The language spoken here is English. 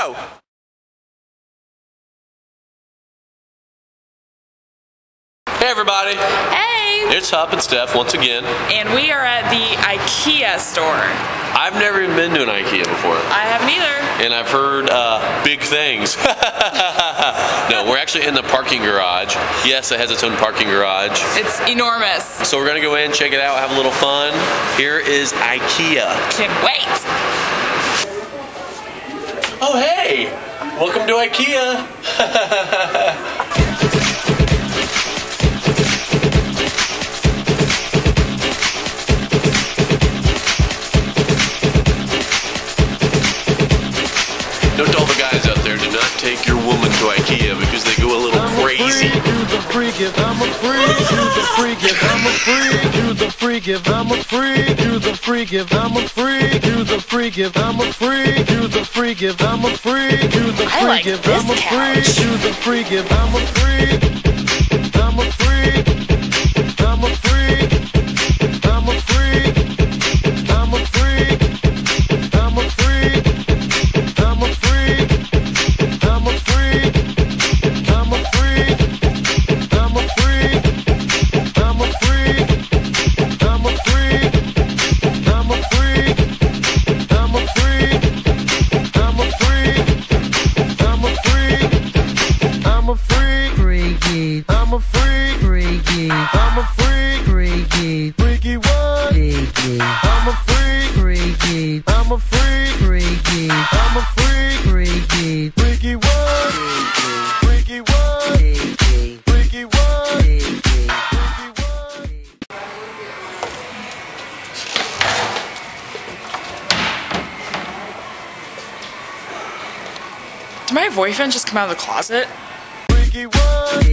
go! Hey everybody! Hey! It's Hup and Steph once again. And we are at the IKEA store. I've never even been to an IKEA before. I haven't either. And I've heard big things. No, we're actually in the parking garage. Yes, it has its own parking garage. It's enormous. So we're gonna go in, check it out, have a little fun. Here is IKEA. Can't wait. Oh hey! Welcome to IKEA! Note to all the guys out there, do not take your woman to IKEA because they go a little crazy. I'm a freak, you the freak, I'm a freak, you the freak, I'm a freak, you the freak, I'm a freak, you the freak, I'm a freak, you the freak, I'm a freak, you the freak, I'm a freak, you the freak, I'm a freak, I'm a freak, I'm a freak, I'm a freak, I'm a freak, I'm a freak, I'm a freak, I'm a freak, I'm a freak, I'm a freak, I'm a freak, I'm a freak, I'm a freak, I'm a freak, I'm a freak, I'm a freak, I'm a freak, freaky, I'm a freak, freaky, I'm a freak, freaky, freaky what? Freaky, I'm a freak, freaky, I'm a freak, freaky, I'm a freak, freaky, freaky what? Freaky what? Freaky what? Freaky what? Did my boyfriend just come out of the closet? Freaky what?